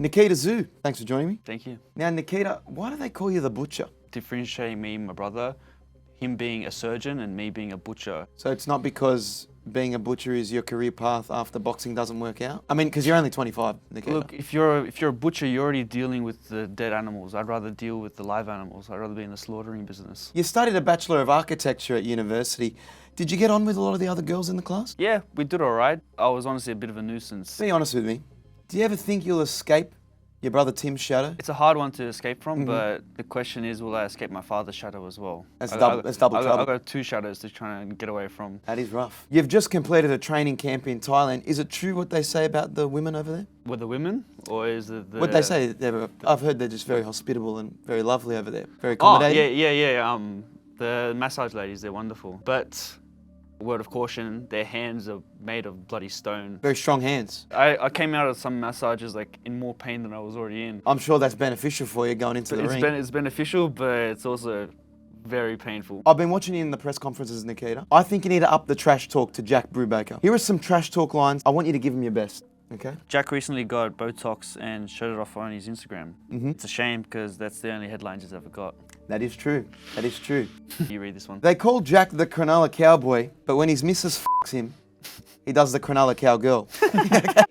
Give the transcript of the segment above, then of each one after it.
Nikita Tszyu, thanks for joining me. Thank you. Now, Nikita, why do they call you the butcher? Differentiating me and my brother, him being a surgeon and me being a butcher. So it's not because being a butcher is your career path after boxing doesn't work out? I mean, because you're only 25, Nikita. Look, if you're a butcher, you're already dealing with the dead animals. I'd rather deal with the live animals. I'd rather be in the slaughtering business. You studied a Bachelor of Architecture at university. Did you get on with a lot of the other girls in the class? Yeah, we did all right. I was honestly a bit of a nuisance. Be honest with me. Do you ever think you'll escape your brother Tim's shadow? It's a hard one to escape from, but the question is, will I escape my father's shadow as well? That's double trouble. I've got two shadows to try and get away from. That is rough. You've just completed a training camp in Thailand. Is it true what they say about the women over there? With the women? Or is it the... What they say, I've heard they're just very hospitable and very lovely over there. Very accommodating. Oh, yeah. The massage ladies, they're wonderful. But... word of caution, their hands are made of bloody stone. Very strong hands. I came out of some massages like in more pain than I was already in. I'm sure that's beneficial for you going into the ring. It's beneficial, but it's also very painful. I've been watching you in the press conferences, Nikita. I think you need to up the trash talk to Jack Brubaker. Here are some trash talk lines. I want you to give him your best. Okay. Jack recently got Botox and showed it off on his Instagram. It's a shame because that's the only headlines he's ever got. That is true. That is true. You read this one. They call Jack the Cronulla Cowboy, but when his missus f***s him, he does the Cronulla Cowgirl.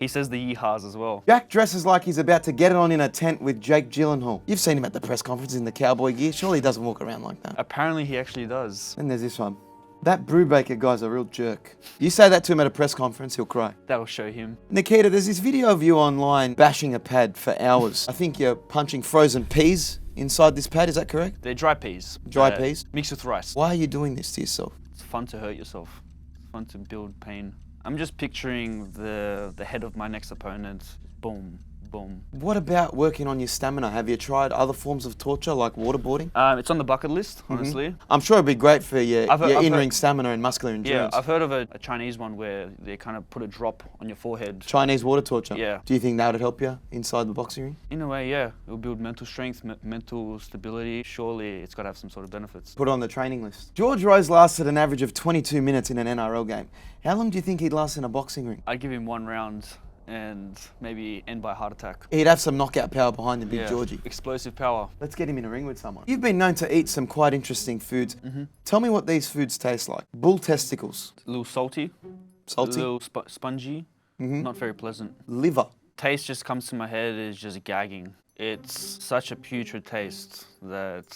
He says the yeehaws as well. Jack dresses like he's about to get it on in a tent with Jake Gyllenhaal. You've seen him at the press conference in the cowboy gear. Surely he doesn't walk around like that. Apparently he actually does. And there's this one. That Brubaker guy's a real jerk. You say that to him at a press conference, he'll cry. That'll show him. Nikita, there's this video of you online bashing a pad for hours. I think you're punching frozen peas inside this pad, is that correct? They're dry peas. Dry peas? Mixed with rice. Why are you doing this to yourself? It's fun to hurt yourself. It's fun to build pain. I'm just picturing the head of my next opponent. Boom, boom. What about working on your stamina? Have you tried other forms of torture like waterboarding? It's on the bucket list, honestly. I'm sure it'd be great for your I've in-ring stamina and muscular endurance. Yeah, I've heard of a Chinese one where they kind of put a drop on your forehead. Chinese water torture? Yeah. Do you think that would help you inside the boxing ring? In a way, yeah. It'll build mental strength, mental stability. Surely it's got to have some sort of benefits. Put it on the training list. George Rose lasted an average of 22 minutes in an NRL game. How long do you think he'd last in a boxing ring? I'd give him one round and maybe end by heart attack. He'd have some knockout power behind him, Big Georgie. Explosive power. Let's get him in a ring with someone. You've been known to eat some quite interesting foods. Tell me what these foods taste like. Bull testicles. A little salty. Salty. A little spongy. Not very pleasant. Liver. Taste just comes to my head is just gagging. It's such a putrid taste that...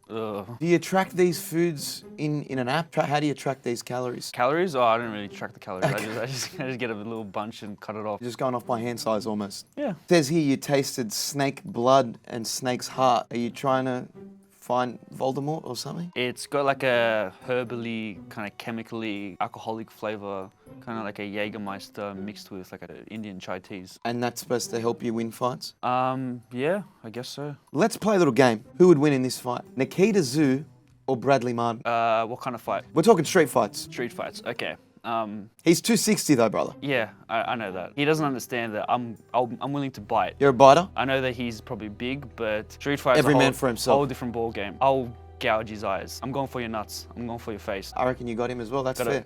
ugh. Do you track these foods in an app? How do you track these calories? Calories? Oh, I don't really track the calories. I just get a little bunch and cut it off. You're just going off by hand size almost. Yeah. It says here you tasted snake blood and snake's heart. Are you trying to find Voldemort or something? It's got like a herbally, kind of chemically alcoholic flavor, kind of like a Jägermeister mixed with like an Indian chai teas. And that's supposed to help you win fights? Yeah, I guess so. Let's play a little game. Who would win in this fight? Nikita Tszyu or Bradley Martin? What kind of fight? We're talking street fights. Street fights, okay. He's 260 though, brother. Yeah, I know that. He doesn't understand that I'm willing to bite. You're a biter? I know that he's probably big, but street fights Every man for himself. Whole different ball game. I'll gouge his eyes. I'm going for your nuts. I'm going for your face. I reckon you got him as well, that's fair.